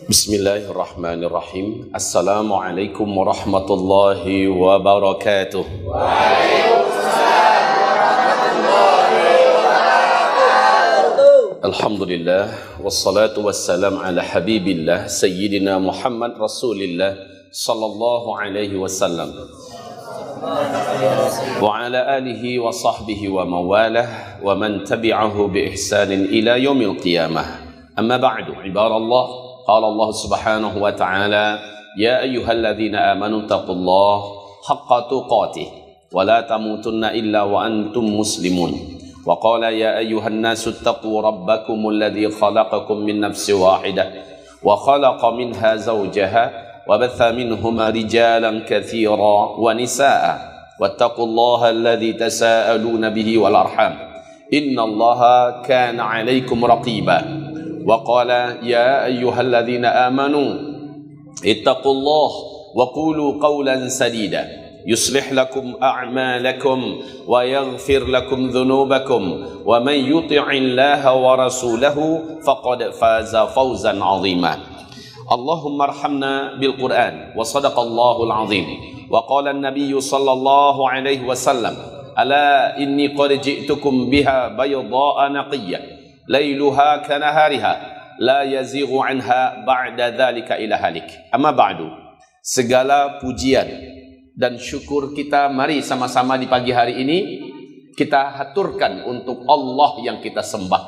Bismillahirrahmanirrahim. Assalamualaikum warahmatullahi wabarakatuh. Waalaikumsalam warahmatullahi wabarakatuh. Alhamdulillah wassalatu wassalam ala habibillah sayyidina Muhammad Rasulillah sallallahu alaihi wasallam wa ala alihi wa sahbihi wa mawalah wa man tabi'ahu bi ihsanin ila yaumil qiyamah. Amma ba'du, ibadallah. قال الله سبحانه وتعالى يا أيها الذين آمنوا اتقوا الله حق تقاته ولا تموتن إلا وأنتم مسلمون وقال يا أيها الناس اتقوا ربكم الذي خلقكم من نفس واحدة وخلق منها زوجها وبث منهما رجالا كثيرا ونساء واتقوا الله الذي تساءلون به والأرحام إن الله كان عليكم رقيبا وقال يا أيها الذين آمنوا اتقوا الله وقولوا قولا سديدا يصلح لكم أعمالكم ويغفر لكم ذنوبكم ومن يطع الله ورسوله فقد فاز فوزا عظيما اللهم ارحمنا بالقرآن وصدق الله العظيم وقال النبي صلى الله عليه وسلم ألا إني قد جئتكم بها بيضاء نقية ليلها كنهارها لا يزيغ عنها بعد ذلك إلى هالك. Amma ba'du. Segala pujian dan syukur kita mari sama-sama di pagi hari ini kita haturkan untuk Allah yang kita sembah.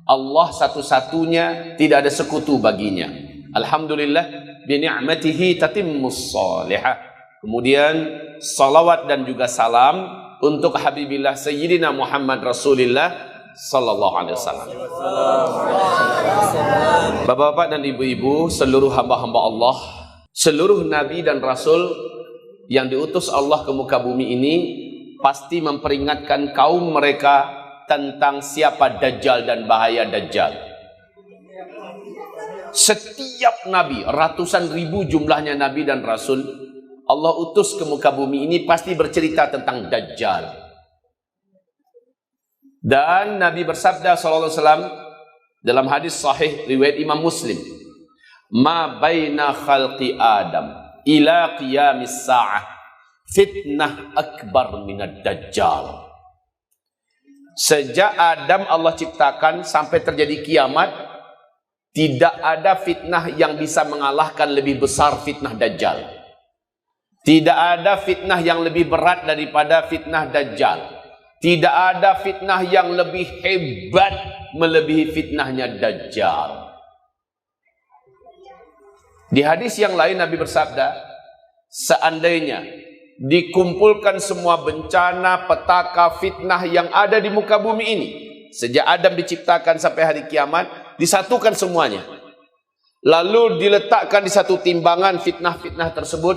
Allah satu-satunya, tidak ada sekutu baginya. Alhamdulillah bi ni'matihi tatimmus shalihah. Kemudian salawat dan juga salam untuk Habibillah Sayyidina Muhammad Rasulillah sallallahu alaihi wasallam. Bapak-bapak dan ibu-ibu, seluruh hamba-hamba Allah, seluruh nabi dan rasul yang diutus Allah ke muka bumi ini pasti memperingatkan kaum mereka tentang siapa Dajjal dan bahaya Dajjal. Setiap nabi, ratusan ribu jumlahnya nabi dan rasul Allah utus ke muka bumi ini pasti bercerita tentang Dajjal. Dan Nabi bersabda sallallahu alaihi wasallam dalam hadis sahih riwayat Imam Muslim, "Ma baina khalqi Adam ila qiyamis sa'ah fitnah akbar minad dajjal." Sejak Adam Allah ciptakan sampai terjadi kiamat, tidak ada fitnah yang bisa mengalahkan lebih besar fitnah Dajjal. Tidak ada fitnah yang lebih berat daripada fitnah Dajjal. Tidak ada fitnah yang lebih hebat melebihi fitnahnya Dajjal. Di hadis yang lain Nabi bersabda, seandainya dikumpulkan semua bencana, petaka, fitnah yang ada di muka bumi ini, sejak Adam diciptakan sampai hari kiamat, disatukan semuanya. Lalu diletakkan di satu timbangan fitnah-fitnah tersebut,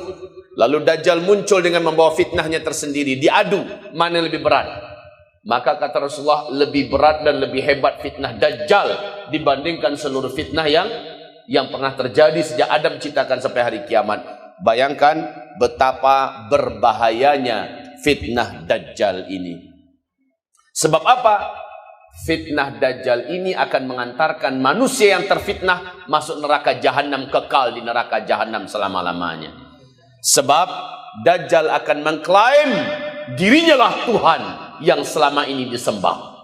lalu Dajjal muncul dengan membawa fitnahnya tersendiri, diadu mana yang lebih berat. Maka kata Rasulullah, lebih berat dan lebih hebat fitnah Dajjal dibandingkan seluruh fitnah yang pernah terjadi sejak Adam diciptakan sampai hari kiamat. Bayangkan betapa berbahayanya fitnah Dajjal ini. Sebab apa? Fitnah Dajjal ini akan mengantarkan manusia yang terfitnah masuk neraka jahanam, kekal di neraka jahanam selama-lamanya. Sebab Dajjal akan mengklaim dirinya lah Tuhan yang selama ini disembah.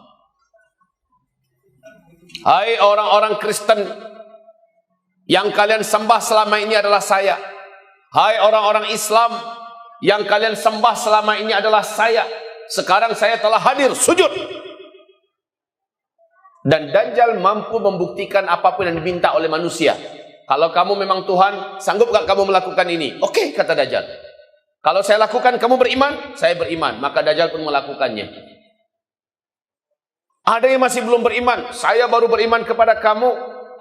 Hai orang-orang Kristen yang kalian sembah selama ini adalah saya. Hai orang-orang Islam yang kalian sembah selama ini adalah saya. Sekarang saya telah hadir sujud. Dan Dajjal mampu membuktikan apapun yang diminta oleh manusia. Kalau kamu memang Tuhan, sanggup gak kamu melakukan ini? Oke, kata Dajjal. Kalau saya lakukan, kamu beriman? Saya beriman. Maka Dajjal pun melakukannya. Ada yang masih belum beriman. Saya baru beriman kepada kamu.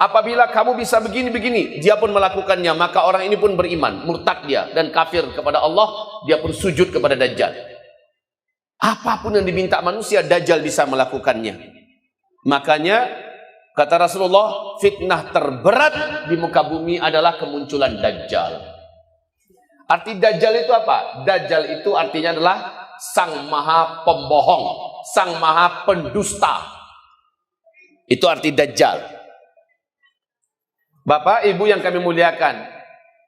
Apabila kamu bisa begini-begini, dia pun melakukannya. Maka orang ini pun beriman. Murtad dia dan kafir kepada Allah. Dia pun sujud kepada Dajjal. Apapun yang diminta manusia, Dajjal bisa melakukannya. Makanya kata Rasulullah, fitnah terberat di muka bumi adalah kemunculan Dajjal. Arti Dajjal itu apa? Dajjal itu artinya adalah sang maha pembohong, sang maha pendusta. Itu arti Dajjal. Bapak, Ibu yang kami muliakan,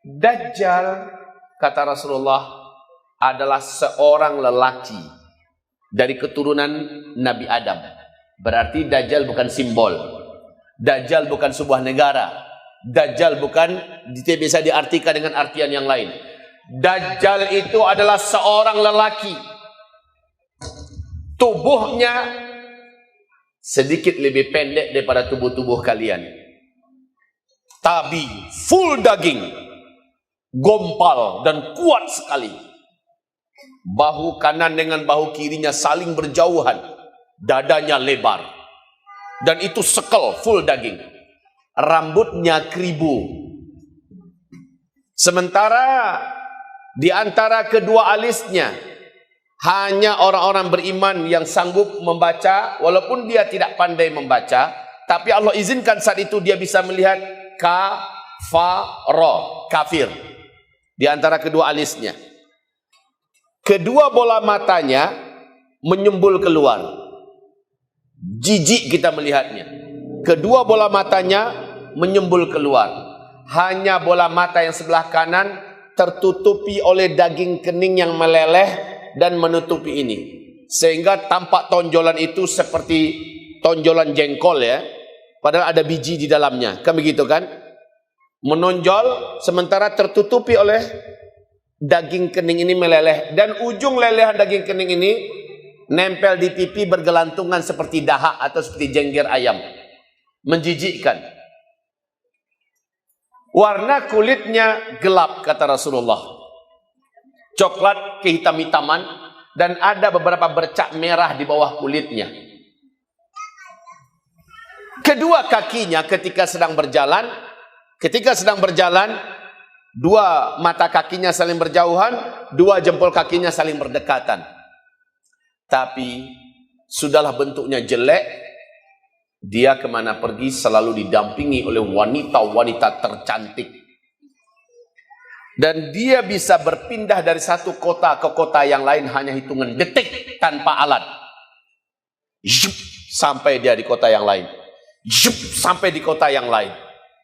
Dajjal, kata Rasulullah, adalah seorang lelaki dari keturunan Nabi Adam. Berarti Dajjal bukan simbol. Dajjal bukan sebuah negara. Dajjal bukan bisa diartikan dengan artian yang lain. Dajjal itu adalah seorang lelaki. Tubuhnya sedikit lebih pendek daripada tubuh-tubuh kalian. Tapi full daging, gompal dan kuat sekali. Bahu kanan dengan bahu kirinya saling berjauhan. Dadanya lebar. Dan itu sekel, full daging. Rambutnya keribu. Sementara di antara kedua alisnya hanya orang-orang beriman yang sanggup membaca, walaupun dia tidak pandai membaca, tapi Allah izinkan saat itu dia bisa melihat kafaro, kafir, di antara kedua alisnya. Kedua bola matanya menyembul keluar. Jijik kita melihatnya. Kedua bola matanya menyembul keluar. Hanya bola mata yang sebelah kanan tertutupi oleh daging kening yang meleleh dan menutupi ini. Sehingga tampak tonjolan itu seperti tonjolan jengkol ya. Padahal ada biji di dalamnya. Kan begitu kan? Menonjol sementara tertutupi oleh daging kening ini meleleh. Dan ujung lelehan daging kening ini nempel di pipi bergelantungan seperti dahak atau seperti jengger ayam. Menjijikkan. Warna kulitnya gelap, kata Rasulullah. Coklat kehitam-hitaman dan ada beberapa bercak merah di bawah kulitnya. Kedua kakinya ketika sedang berjalan, dua mata kakinya saling berjauhan, dua jempol kakinya saling berdekatan. Tapi sudahlah bentuknya jelek, dia kemana pergi selalu didampingi oleh wanita-wanita tercantik. Dan dia bisa berpindah dari satu kota ke kota yang lain hanya hitungan detik tanpa alat. Zup, sampai dia di kota yang lain. Zup, sampai di kota yang lain.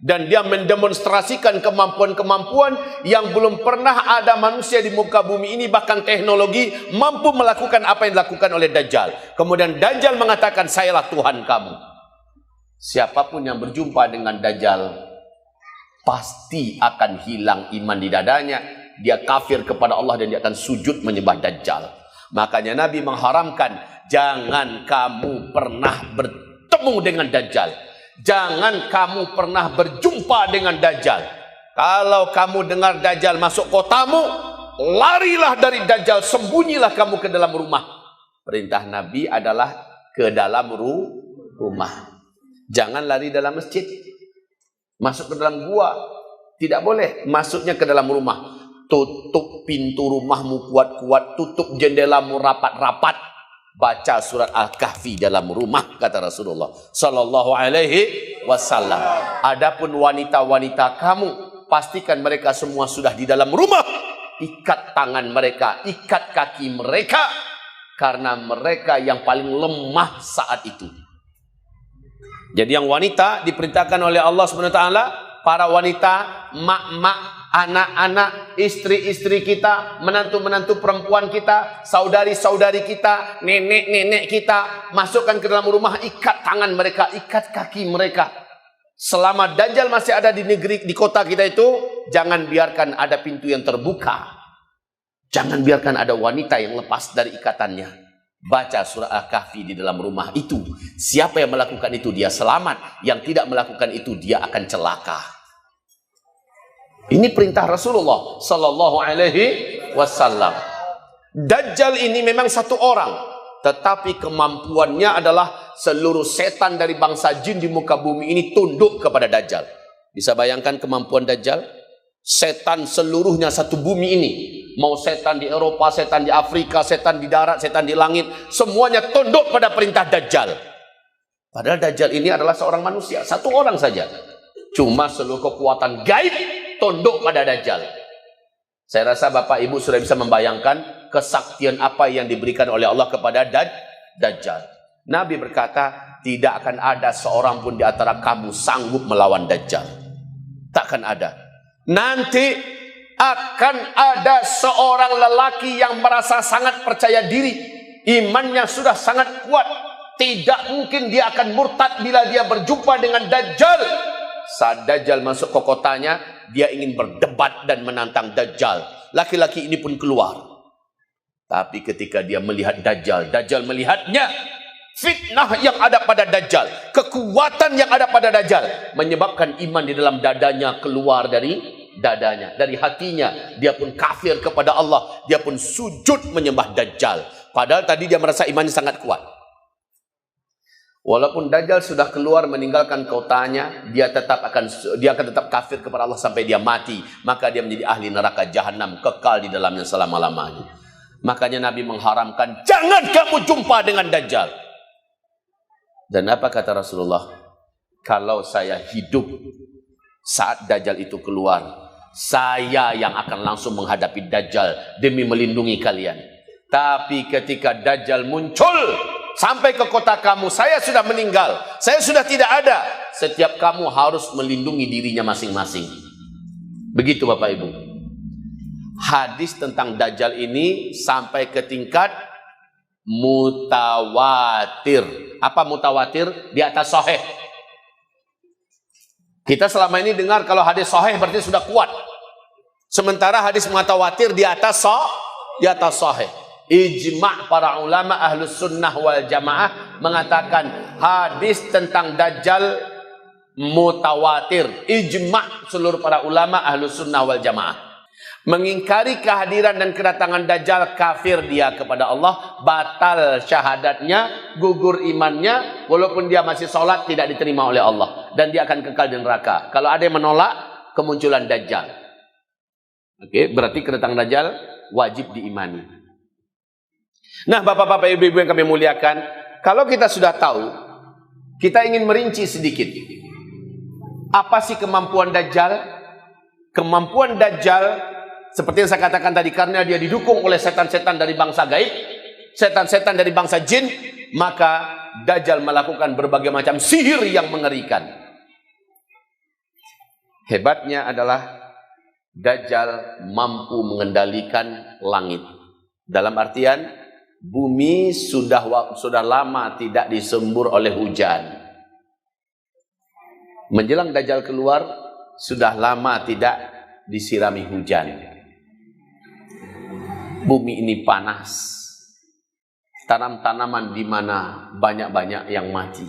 Dan dia mendemonstrasikan kemampuan-kemampuan yang belum pernah ada manusia di muka bumi ini, bahkan teknologi mampu melakukan apa yang dilakukan oleh Dajjal. Kemudian Dajjal mengatakan, sayalah Tuhan kamu. Siapapun yang berjumpa dengan Dajjal pasti akan hilang iman di dadanya. Dia kafir kepada Allah dan dia akan sujud menyembah Dajjal. Makanya Nabi mengharamkan, jangan kamu pernah bertemu dengan Dajjal. Jangan kamu pernah berjumpa dengan Dajjal. Kalau kamu dengar Dajjal masuk kotamu, larilah dari Dajjal, sembunyilah kamu ke dalam rumah. Perintah Nabi adalah ke dalam rumah. Jangan lari dalam masjid. Masuk ke dalam gua. Tidak boleh. Masuknya ke dalam rumah. Tutup pintu rumahmu kuat-kuat. Tutup jendelamu rapat-rapat. Baca surat Al-Kahfi dalam rumah, kata Rasulullah sallallahu alaihi wasallam. Adapun wanita-wanita kamu, pastikan mereka semua sudah di dalam rumah. Ikat tangan mereka, ikat kaki mereka. Karena mereka yang paling lemah saat itu. Jadi yang wanita diperintahkan oleh Allah SWT, para wanita, mak-mak, anak-anak, istri-istri kita, menantu-menantu perempuan kita, saudari-saudari kita, nenek-nenek kita, masukkan ke dalam rumah, ikat tangan mereka, ikat kaki mereka. Selama Dajjal masih ada di negeri, di kota kita itu, jangan biarkan ada pintu yang terbuka. Jangan biarkan ada wanita yang lepas dari ikatannya. Baca surah Al-Kahfi di dalam rumah itu. Siapa yang melakukan itu dia selamat. Yang tidak melakukan itu dia akan celaka. Ini perintah Rasulullah sallallahu alaihi wasallam. Dajjal ini memang satu orang, tetapi kemampuannya adalah seluruh setan dari bangsa jin di muka bumi ini tunduk kepada Dajjal. Bisa bayangkan kemampuan Dajjal? Setan seluruhnya satu bumi ini. Mau setan di Eropa, setan di Afrika, setan di darat, setan di langit, semuanya tunduk pada perintah Dajjal. Padahal Dajjal ini adalah seorang manusia, satu orang saja. Cuma seluruh kekuatan gaib tunduk pada Dajjal. Saya rasa Bapak Ibu sudah bisa membayangkan kesaktian apa yang diberikan oleh Allah kepada Dajjal. Nabi berkata, tidak akan ada seorang pun di antara kamu sanggup melawan Dajjal. takkan ada. Nanti akan ada seorang lelaki yang merasa sangat percaya diri, imannya sudah sangat kuat. Tidak mungkin dia akan murtad bila dia berjumpa dengan Dajjal. Saat Dajjal masuk ke kotanya, dia ingin berdebat dan menantang Dajjal. Laki-laki ini pun keluar. Tapi ketika dia melihat Dajjal, Dajjal melihatnya. Fitnah yang ada pada Dajjal, kekuatan yang ada pada Dajjal, menyebabkan iman di dalam dadanya keluar dari dadanya, dari hatinya. Dia pun kafir kepada Allah. Dia pun sujud menyembah Dajjal. Padahal tadi dia merasa imannya sangat kuat. Walaupun Dajjal sudah keluar meninggalkan kotanya, dia akan tetap kafir kepada Allah sampai dia mati. Maka dia menjadi ahli neraka jahanam, kekal di dalamnya selama-lamanya. Makanya Nabi mengharamkan, jangan kamu jumpa dengan Dajjal. Dan apa kata Rasulullah? Kalau saya hidup saat Dajjal itu keluar, saya yang akan langsung menghadapi Dajjal demi melindungi kalian. Tapi ketika Dajjal muncul sampai ke kota kamu, saya sudah meninggal, saya sudah tidak ada. Setiap kamu harus melindungi dirinya masing-masing. Begitu Bapak Ibu. Hadis tentang Dajjal ini sampai ke tingkat mutawatir. Apa mutawatir? Di atas sahih. Kita selama ini dengar kalau hadis sahih berarti sudah kuat. Sementara hadis mutawatir di atas sahih. Ijma' para ulama ahlus sunnah wal jamaah mengatakan hadis tentang Dajjal mutawatir. Ijma' seluruh para ulama ahlus sunnah wal jamaah. Mengingkari kehadiran dan kedatangan Dajjal, kafir dia kepada Allah, batal syahadatnya, gugur imannya, walaupun dia masih sholat tidak diterima oleh Allah, dan dia akan kekal di neraka. Kalau ada yang menolak kemunculan Dajjal, berarti kedatangan Dajjal wajib diimani. Nah, bapak-bapak, ibu-ibu yang kami muliakan, kalau kita sudah tahu, kita ingin merinci sedikit. Apa sih kemampuan Dajjal? Kemampuan Dajjal, seperti yang saya katakan tadi, karena dia didukung oleh setan-setan dari bangsa gaib, setan-setan dari bangsa jin, maka Dajjal melakukan berbagai macam sihir yang mengerikan. Hebatnya adalah Dajjal mampu mengendalikan langit. Dalam artian, bumi sudah lama tidak disembur oleh hujan. Menjelang Dajjal keluar, sudah lama tidak disirami hujan. Bumi ini panas, tanam-tanaman di mana banyak-banyak yang mati,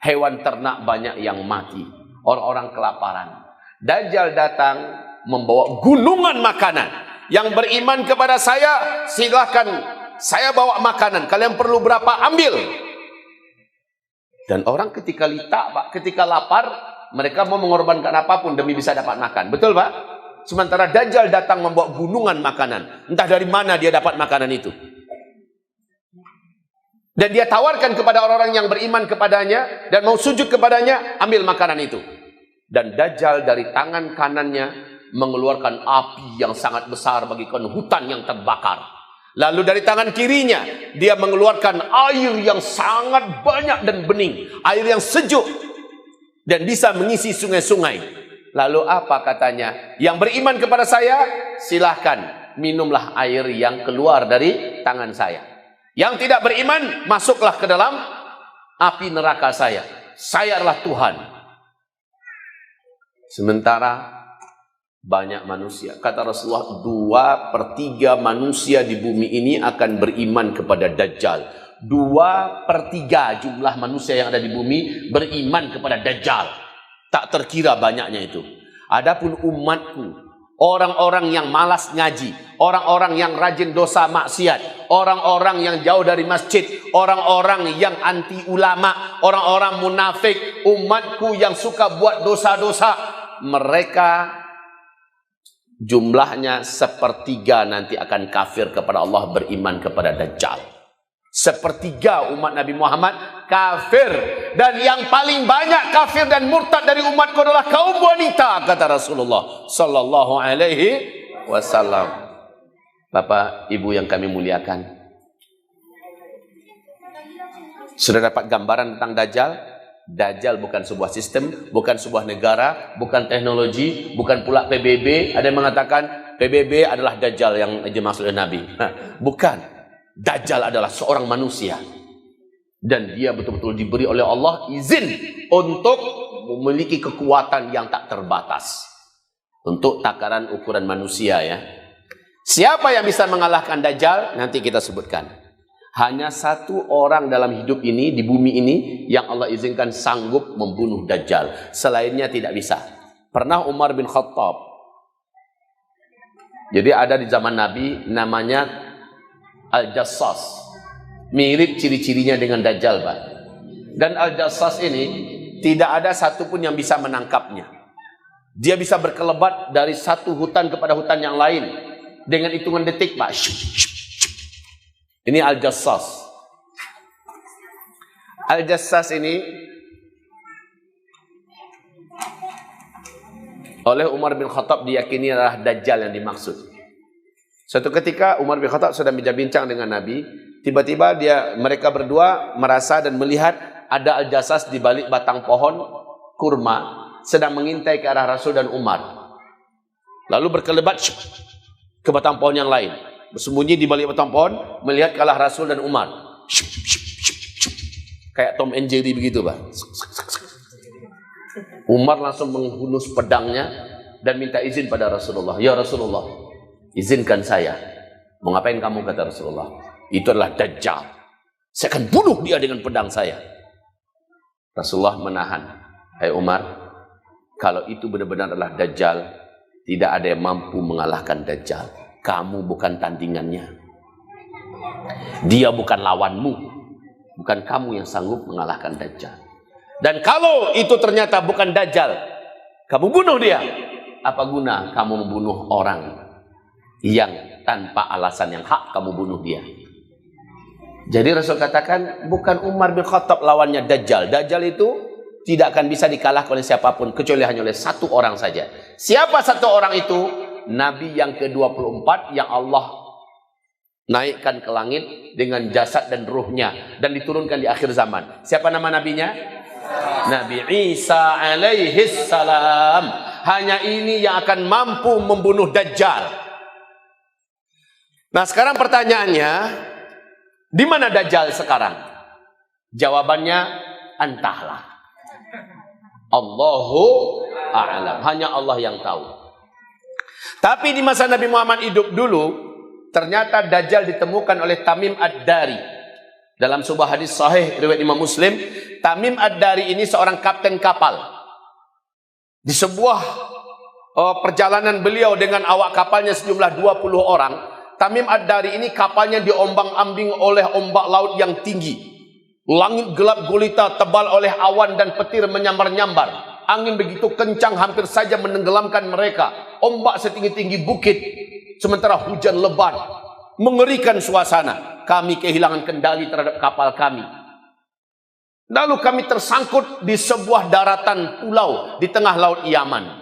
hewan ternak banyak yang mati, orang-orang kelaparan. Dajjal datang membawa gunungan makanan. Yang beriman kepada saya, silahkan saya bawa makanan. Kalian perlu berapa, ambil. Dan orang ketika ketika lapar, mereka mau mengorbankan apapun demi bisa dapat makan. Betul Pak? Sementara Dajjal datang membawa gunungan makanan. Entah dari mana dia dapat makanan itu. Dan dia tawarkan kepada orang-orang yang beriman kepadanya dan mau sujud kepadanya, ambil makanan itu. Dan Dajjal dari tangan kanannya mengeluarkan api yang sangat besar bagikan hutan yang terbakar. Lalu dari tangan kirinya dia mengeluarkan air yang sangat banyak dan bening, air yang sejuk dan bisa mengisi sungai-sungai. Lalu apa katanya? Yang beriman kepada saya, silahkan minumlah air yang keluar dari tangan saya. Yang tidak beriman, masuklah ke dalam api neraka saya. Saya adalah Tuhan. Sementara banyak manusia, kata Rasulullah, 2/3 manusia di bumi ini akan beriman kepada Dajjal. 2/3 jumlah manusia yang ada di bumi beriman kepada Dajjal. Tak terkira banyaknya itu. Adapun umatku, orang-orang yang malas ngaji, orang-orang yang rajin dosa maksiat, orang-orang yang jauh dari masjid, orang-orang yang anti ulama, orang-orang munafik, umatku yang suka buat dosa-dosa, mereka jumlahnya 1/3 nanti akan kafir kepada Allah, beriman kepada Dajjal. 1/3 umat Nabi Muhammad kafir. Dan yang paling banyak kafir dan murtad dari umatku adalah kaum wanita, kata Rasulullah sallallahu alaihi wasallam. Bapak, Ibu yang kami muliakan, sudah dapat gambaran tentang Dajjal? Dajjal bukan sebuah sistem, bukan sebuah negara, bukan teknologi, bukan pula PBB. Ada yang mengatakan PBB adalah Dajjal yang dimaksud oleh Nabi. Bukan. Dajjal adalah seorang manusia. Dan dia betul-betul diberi oleh Allah izin untuk memiliki kekuatan yang tak terbatas. Untuk takaran ukuran manusia ya. Siapa yang bisa mengalahkan Dajjal? Nanti kita sebutkan. Hanya satu orang dalam hidup ini, di bumi ini, yang Allah izinkan sanggup membunuh Dajjal. Selainnya tidak bisa. Pernah Umar bin Khattab. Jadi ada di zaman Nabi, namanya Al-Jassas. Mirip ciri-cirinya dengan Dajjal, Pak. Dan Al-Jassas ini, tidak ada satupun yang bisa menangkapnya. Dia bisa berkelebat dari satu hutan kepada hutan yang lain. Dengan hitungan detik, Pak. Ini Al-Jassas. Al-Jassas ini oleh Umar bin Khattab diyakini adalah Dajjal yang dimaksud. Suatu ketika Umar bin Khattab sedang bincang dengan Nabi, tiba-tiba mereka berdua merasa dan melihat ada Al-Jassas di balik batang pohon kurma sedang mengintai ke arah Rasul dan Umar. Lalu berkelebat ke batang pohon yang lain. Bersembunyi di balik batang pohon, melihat kalah Rasul dan Umar. Kayak Tom and Jerry begitu, Pak. Umar langsung menghunus pedangnya dan minta izin pada Rasulullah. Ya Rasulullah, izinkan saya. Mau ngapain kamu, kata Rasulullah? Itu adalah Dajjal. Saya akan bunuh dia dengan pedang saya. Rasulullah menahan. Hai Umar, kalau itu benar-benar adalah Dajjal, tidak ada yang mampu mengalahkan Dajjal. Kamu bukan tandingannya. Dia bukan lawanmu. Bukan kamu yang sanggup mengalahkan Dajjal. Dan kalau itu ternyata bukan Dajjal, kamu bunuh dia. Apa guna kamu membunuh orang yang tanpa alasan yang hak kamu bunuh dia? Jadi Rasul katakan, bukan Umar bin Khattab lawannya Dajjal. Dajjal itu tidak akan bisa dikalahkan oleh siapapun, kecuali hanya oleh satu orang saja. Siapa satu orang itu? Nabi yang ke-24 yang Allah naikkan ke langit dengan jasad dan ruhnya dan diturunkan di akhir zaman. Siapa nama nabinya? Nabi Isa alaihi salam. Hanya ini yang akan mampu membunuh Dajjal. Nah, sekarang pertanyaannya, di mana Dajjal sekarang? Jawabannya, entahlah. Allahu a'lam. Hanya Allah yang tahu. Tapi di masa Nabi Muhammad hidup dulu, ternyata Dajjal ditemukan oleh Tamim Ad-Dari. Dalam sebuah hadis sahih riwayat Imam Muslim, Tamim Ad-Dari ini seorang kapten kapal. Di sebuah perjalanan beliau dengan awak kapalnya sejumlah 20 orang, Tamim Ad-Dari ini kapalnya diombang-ambing oleh ombak laut yang tinggi. Langit gelap gulita tebal oleh awan dan petir menyambar-nyambar. Angin begitu kencang hampir saja menenggelamkan mereka. Ombak setinggi-tinggi bukit. Sementara hujan lebat. Mengerikan suasana. Kami kehilangan kendali terhadap kapal kami. Lalu kami tersangkut di sebuah daratan pulau di tengah laut Yaman.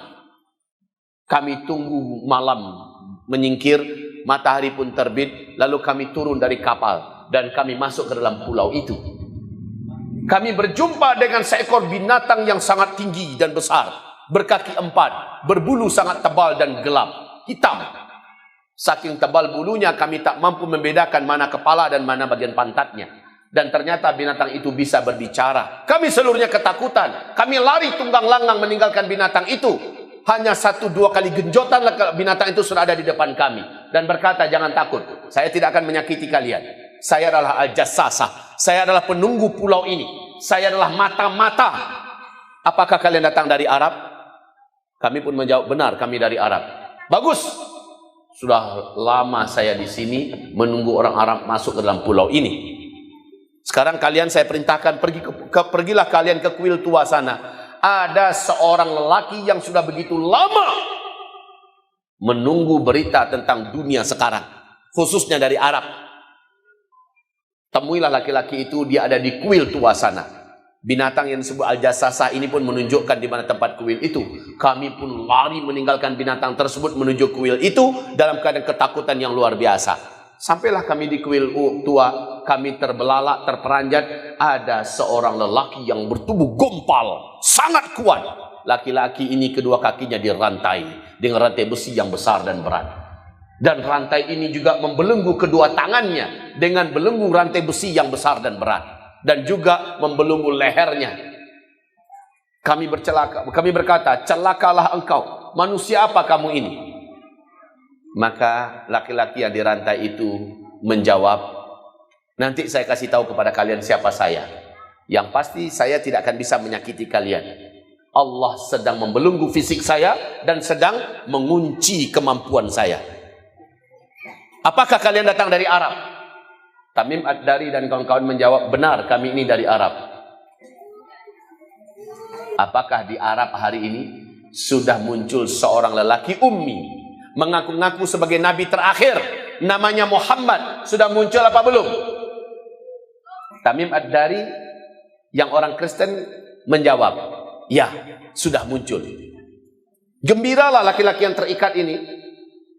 Kami tunggu malam menyingkir. Matahari pun terbit. Lalu kami turun dari kapal. Dan kami masuk ke dalam pulau itu. Kami berjumpa dengan seekor binatang yang sangat tinggi dan besar. Berkaki 4. Berbulu sangat tebal dan gelap. Hitam. Saking tebal bulunya kami tak mampu membedakan mana kepala dan mana bagian pantatnya. Dan ternyata binatang itu bisa berbicara. Kami seluruhnya ketakutan. Kami lari tunggang langgang meninggalkan binatang itu. Hanya 1-2 kali genjotan binatang itu sudah ada di depan kami. Dan berkata, jangan takut. Saya tidak akan menyakiti kalian. Saya adalah Al-Jassasah. Saya adalah penunggu pulau ini. Saya adalah mata-mata. Apakah kalian datang dari Arab? Kami pun menjawab, benar, kami dari Arab. Bagus. Sudah lama saya di sini menunggu orang Arab masuk ke dalam pulau ini. Sekarang kalian saya perintahkan, pergilah kalian ke kuil tua sana. Ada seorang lelaki yang sudah begitu lama menunggu berita tentang dunia sekarang. Khususnya dari Arab. Temuilah laki-laki itu, dia ada di kuil tua sana. Binatang yang disebut Al-Jassasah ini pun menunjukkan di mana tempat kuil itu. Kami pun lari meninggalkan binatang tersebut menuju kuil itu dalam keadaan ketakutan yang luar biasa. Sampailah kami di kuil tua, kami terbelalak, terperanjat. Ada seorang lelaki yang bertubuh gompal, sangat kuat. Laki-laki ini kedua kakinya dirantai dengan rantai besi yang besar dan berat. Dan rantai ini juga membelenggu kedua tangannya dengan belenggu rantai besi yang besar dan berat. Dan juga membelenggu lehernya. Kami berkata, celakalah engkau. Manusia apa kamu ini? Maka laki-laki yang dirantai itu menjawab, nanti saya kasih tahu kepada kalian siapa saya. Yang pasti saya tidak akan bisa menyakiti kalian. Allah sedang membelenggu fisik saya dan sedang mengunci kemampuan saya. Apakah kalian datang dari Arab? Tamim Ad-Dari dan kawan-kawan menjawab, benar, kami ini dari Arab. Apakah di Arab hari ini sudah muncul seorang lelaki ummi mengaku-ngaku sebagai nabi terakhir, namanya Muhammad, sudah muncul apa belum? Tamim Ad-Dari yang orang Kristen menjawab, ya, sudah muncul. Gembiralah laki-laki yang terikat ini,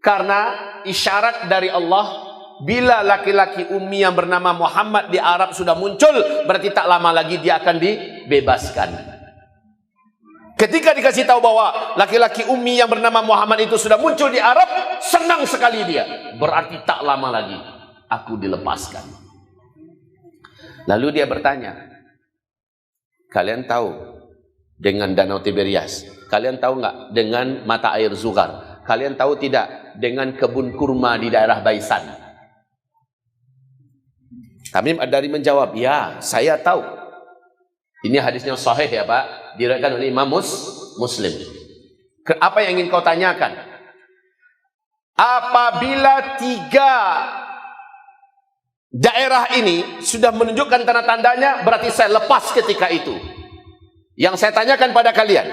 karena isyarat dari Allah, bila laki-laki ummi yang bernama Muhammad di Arab sudah muncul, berarti tak lama lagi dia akan dibebaskan. Ketika dikasih tahu bahwa laki-laki ummi yang bernama Muhammad itu sudah muncul di Arab, senang sekali dia. Berarti tak lama lagi aku dilepaskan. Lalu dia bertanya, kalian tahu dengan Danau Tiberias? Kalian tahu nggak dengan mata air Zughar? Kalian tahu tidak dengan kebun kurma di daerah Baisan? Tamim Ad-Dari menjawab, ya, saya tahu. Ini hadisnya sahih ya Pak, diriwayatkan oleh Imam Muslim. Apa yang ingin kau tanyakan? Apabila 3 daerah ini sudah menunjukkan tanda-tandanya, berarti saya lepas ketika itu. Yang saya tanyakan pada kalian,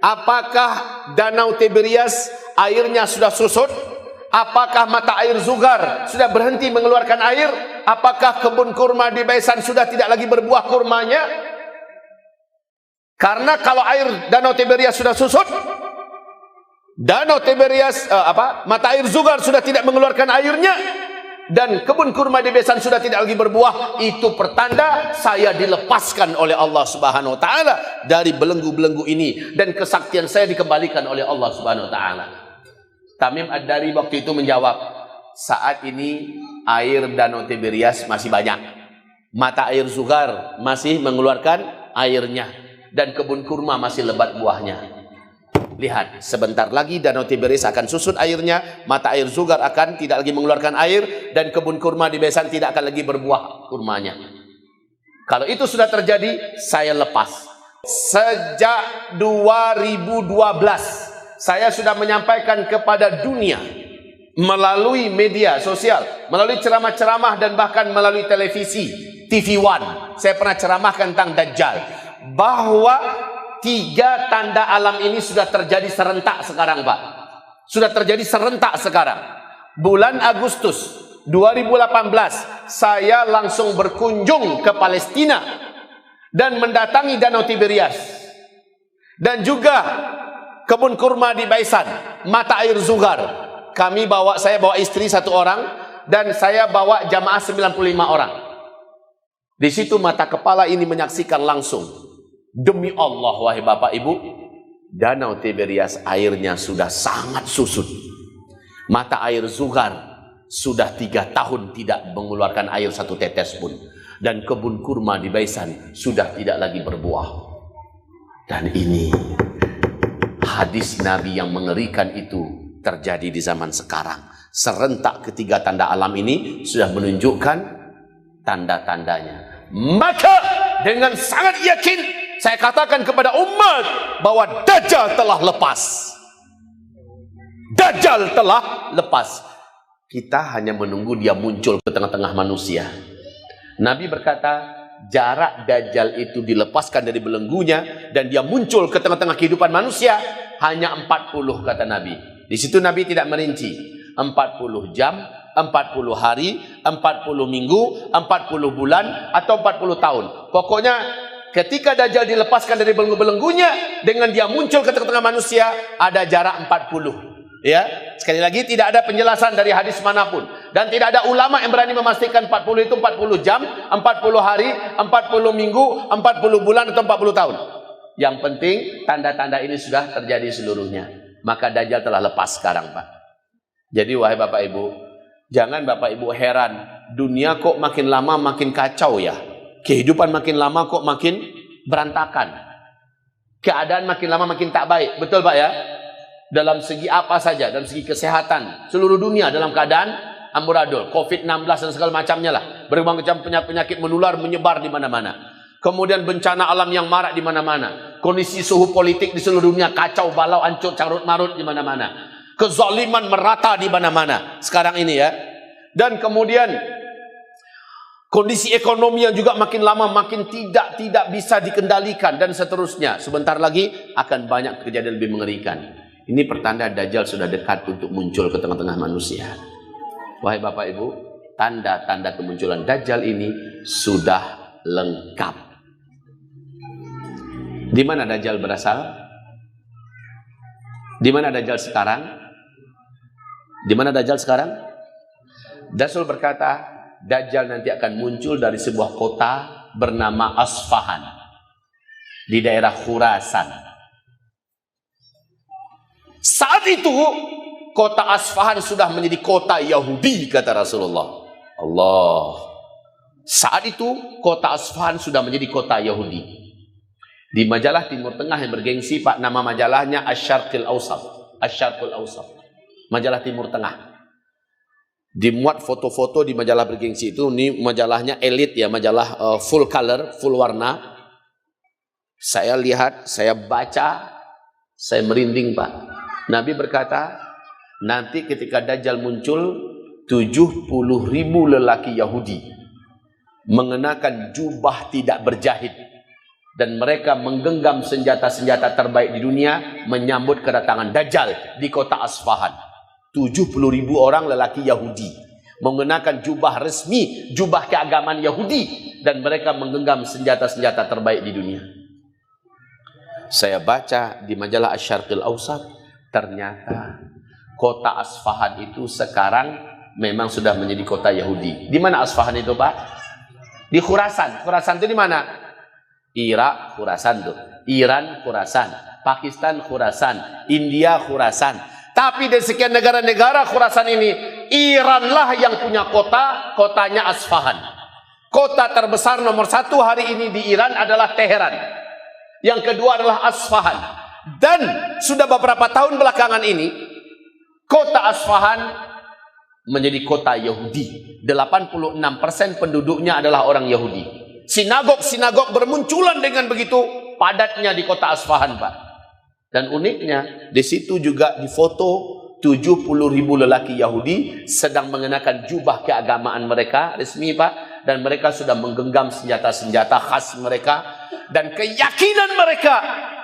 apakah Danau Tiberias airnya sudah susut? Apakah mata air Zughar sudah berhenti mengeluarkan air? Apakah kebun kurma di Baisan sudah tidak lagi berbuah kurmanya? Karena kalau air Danau Tiberias sudah susut, Danau Tiberias mata air Zughar sudah tidak mengeluarkan airnya, dan kebun kurma di Baisan sudah tidak lagi berbuah, itu pertanda saya dilepaskan oleh Allah Subhanahu wa taala dari belenggu-belenggu ini, dan kesaktian saya dikembalikan oleh Allah Subhanahu wa taala. Tamim Ad-Dari waktu itu menjawab, saat ini air Danau Tiberias masih banyak, mata air Zughar masih mengeluarkan airnya, dan kebun kurma masih lebat buahnya. Lihat, sebentar lagi Danau Tiberias akan susut airnya, mata air Zughar akan tidak lagi mengeluarkan air, dan kebun kurma di Baisan tidak akan lagi berbuah kurmanya. Kalau itu sudah terjadi, saya lepas. Sejak 2012, saya sudah menyampaikan kepada dunia melalui media sosial, melalui ceramah-ceramah, dan bahkan melalui televisi, TV One. Saya pernah ceramahkan tentang Dajjal, bahwa 3 tanda alam ini sudah terjadi serentak sekarang Pak. Sudah terjadi serentak sekarang. Bulan Agustus 2018 saya langsung berkunjung ke Palestina dan mendatangi Danau Tiberias, dan juga kebun kurma di Baisan, mata air Zughar. Saya bawa istri 1 orang, dan saya bawa jamaah 95 orang. Di situ mata kepala ini menyaksikan langsung. Demi Allah, wahai Bapak Ibu, Danau Tiberias airnya sudah sangat susut. Mata air Zughar sudah 3 tahun tidak mengeluarkan air 1 tetes pun. Dan kebun kurma di Baisan sudah tidak lagi berbuah. Dan ini hadis Nabi yang mengerikan itu terjadi di zaman sekarang. Serentak ketiga tanda alam ini sudah menunjukkan tanda-tandanya. Maka dengan sangat yakin saya katakan kepada umat bahwa Dajjal telah lepas. Dajjal telah lepas. Kita hanya menunggu dia muncul ke tengah-tengah manusia. Nabi berkata, jarak Dajjal itu dilepaskan dari belenggunya dan dia muncul ke tengah-tengah kehidupan manusia hanya 40, kata Nabi. Di situ Nabi tidak merinci 40 jam, 40 hari, 40 minggu, 40 bulan, atau 40 tahun. Pokoknya ketika Dajjal dilepaskan dari belenggu-belenggunya, dengan dia muncul ke tengah-tengah manusia, ada jarak 40. Ya, sekali lagi tidak ada penjelasan dari hadis manapun. Dan tidak ada ulama yang berani memastikan 40 itu 40 jam, 40 hari, 40 minggu, 40 bulan atau 40 tahun. Yang penting tanda-tanda ini sudah terjadi seluruhnya. Maka Dajjal telah lepas sekarang, Pak. Jadi wahai Bapak Ibu, jangan Bapak Ibu heran, dunia kok makin lama makin kacau ya. Kehidupan makin lama kok makin berantakan. Keadaan makin lama makin tak baik. Betul Pak ya? Dalam segi apa saja, dalam segi kesehatan, seluruh dunia dalam keadaan amburadul. COVID-19 dan segala macamnya lah. Berbagai macam penyakit menular menyebar di mana-mana. Kemudian bencana alam yang marak di mana-mana. Kondisi suhu politik di seluruh dunia kacau balau, ancur, carut-marut di mana-mana. Kezaliman merata di mana-mana sekarang ini ya. Dan kemudian kondisi ekonomi yang juga makin lama makin tidak bisa dikendalikan dan seterusnya. Sebentar lagi akan banyak kejadian lebih mengerikan. Ini pertanda Dajjal sudah dekat untuk muncul ke tengah-tengah manusia. Wahai Bapak Ibu, tanda-tanda kemunculan Dajjal ini sudah lengkap. Di mana Dajjal berasal? Di mana Dajjal sekarang? Di mana Dajjal sekarang? Rasul berkata, Dajjal nanti akan muncul dari sebuah kota bernama Asfahan di daerah Khurasan. Saat itu kota Asfahan sudah menjadi kota Yahudi, kata Rasulullah. Allah. Saat itu kota Asfahan sudah menjadi kota Yahudi. Di majalah Timur Tengah yang bergengsi, Pak, nama majalahnya Asy-Syarqul Awsat. Asy-Syarqul Awsat. Majalah Timur Tengah. Dimuat foto-foto di majalah bergengsi itu. Ini majalahnya elit ya, majalah full color, full warna. Saya lihat, saya baca, saya merinding, Pak. Nabi berkata, nanti ketika Dajjal muncul, 70.000 lelaki Yahudi mengenakan jubah tidak berjahit. Dan mereka menggenggam senjata-senjata terbaik di dunia menyambut kedatangan Dajjal di kota Asfahan. 70.000 orang lelaki Yahudi mengenakan jubah resmi, jubah keagamaan Yahudi, dan mereka menggenggam senjata-senjata terbaik di dunia. Saya baca di majalah Asy-Syarqul Awsat, ternyata kota Asfahan itu sekarang memang sudah menjadi kota Yahudi. Di mana Asfahan itu, Pak? Di Khurasan. Khurasan itu di mana? Irak, Khurasan tuh. Iran, Khurasan. Pakistan, Khurasan. India, Khurasan. Tapi dari sekian negara-negara Khurasan ini, Iranlah yang punya kota, kotanya Asfahan. Kota terbesar nomor 1 hari ini di Iran adalah Teheran. Yang kedua adalah Asfahan. Dan sudah beberapa tahun belakangan ini, kota Asfahan menjadi kota Yahudi. 86% penduduknya adalah orang Yahudi. Sinagog-sinagog bermunculan dengan begitu padatnya di kota Asfahan, Pak. Dan uniknya, di situ juga difoto 70.000 lelaki Yahudi sedang mengenakan jubah keagamaan mereka resmi, Pak. Dan mereka sudah menggenggam senjata-senjata khas mereka. Dan keyakinan mereka,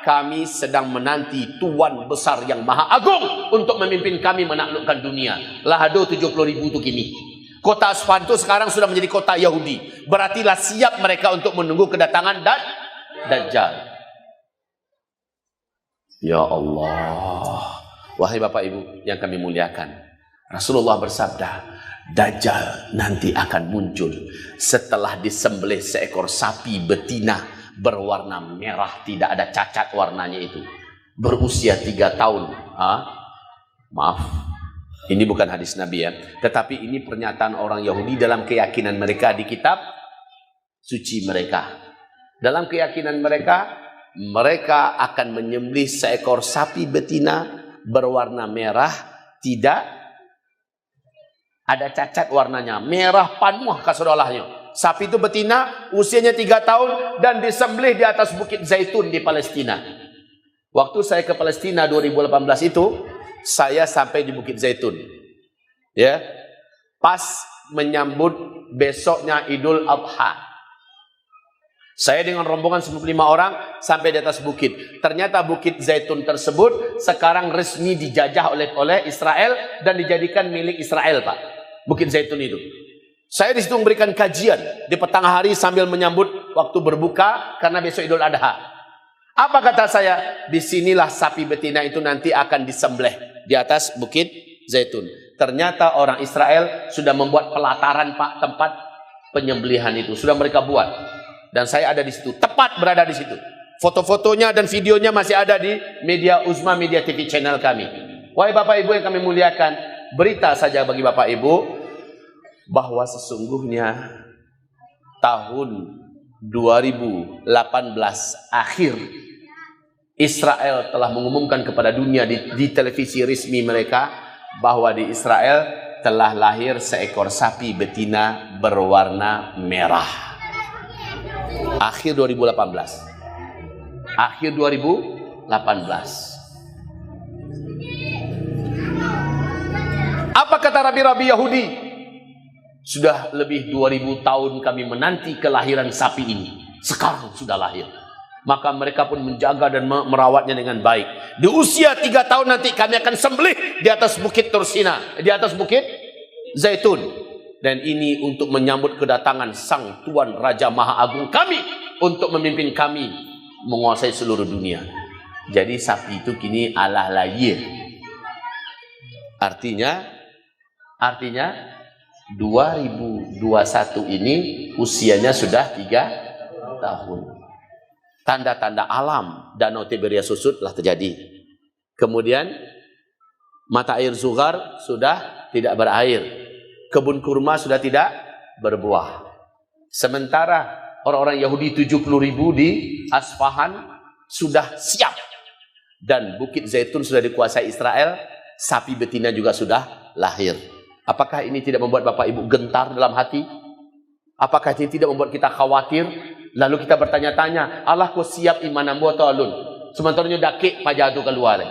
kami sedang menanti Tuan besar yang maha agung untuk memimpin kami menaklukkan dunia. Lahado 70.000 itu kini. Kota Asfahan itu sekarang sudah menjadi kota Yahudi. Berartilah siap mereka untuk menunggu kedatangan Dajjal. Ya Allah. Wahai Bapak Ibu yang kami muliakan, Rasulullah bersabda, Dajjal nanti akan muncul setelah disembelih seekor sapi betina berwarna merah, tidak ada cacat warnanya itu. Berusia 3 tahun. Maaf. Ini bukan hadis Nabi ya, tetapi ini pernyataan orang Yahudi dalam keyakinan mereka di kitab suci mereka. Dalam keyakinan mereka, mereka akan menyembelih seekor sapi betina berwarna merah, tidak ada cacat warnanya, merah panuh kasodolahnya. Sapi itu betina, usianya 3 tahun dan disembelih di atas Bukit Zaitun di Palestina. Waktu saya ke Palestina 2018 itu, saya sampai di Bukit Zaitun, ya, pas menyambut besoknya Idul Adha. Saya dengan rombongan 95 orang sampai di atas bukit. Ternyata Bukit Zaitun tersebut sekarang resmi dijajah oleh Israel dan dijadikan milik Israel, Pak. Bukit Zaitun itu. Saya di situ memberikan kajian di petang hari sambil menyambut waktu berbuka karena besok Idul Adha. Apa kata saya? Disinilah sapi betina itu nanti akan disembelih di atas Bukit Zaitun. Ternyata orang Israel sudah membuat pelataran, Pak, tempat penyembelihan itu. Sudah mereka buat. Dan saya ada di situ, tepat berada di situ. Foto-fotonya dan videonya masih ada di Media Uzma Media TV channel kami. Wahai Bapak Ibu yang kami muliakan, berita saja bagi Bapak Ibu bahwa sesungguhnya tahun 2018 akhir Israel telah mengumumkan kepada dunia di televisi resmi mereka bahwa di Israel telah lahir seekor sapi betina berwarna merah. Akhir 2018. Akhir 2018. Apa kata rabi-rabi Yahudi? Sudah lebih 2000 tahun kami menanti kelahiran sapi ini. Sekarang sudah lahir. Maka mereka pun menjaga dan merawatnya dengan baik. Di usia 3 tahun nanti kami akan sembelih di atas bukit Tursina, di atas bukit Zaitun. Dan ini untuk menyambut kedatangan Sang Tuan Raja Maha Agung kami, untuk memimpin kami menguasai seluruh dunia. Jadi sapi itu kini Allah lahir. Artinya 2021 ini usianya sudah 3 tahun. Tanda-tanda alam Danau Tiberias susut telah terjadi. Kemudian mata air Zuhar sudah tidak berair. Kebun kurma sudah tidak berbuah. Sementara orang-orang Yahudi 70.000 di Asfahan sudah siap. Dan Bukit Zaitun sudah dikuasai Israel. Sapi betina juga sudah lahir. Apakah ini tidak membuat Bapak Ibu gentar dalam hati? Apakah ini tidak membuat kita khawatir? Lalu kita bertanya-tanya, Allah kau siap iman ambo atau alun? Sementaranya dakik pajatu keluar.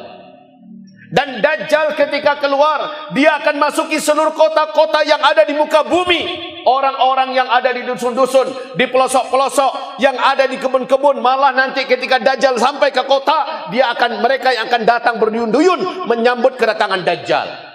Dan Dajjal ketika keluar, dia akan masuki seluruh kota-kota yang ada di muka bumi. Orang-orang yang ada di dusun-dusun, di pelosok-pelosok, yang ada di kebun-kebun. Malah nanti ketika Dajjal sampai ke kota, mereka yang akan datang berduyun-duyun menyambut kedatangan Dajjal.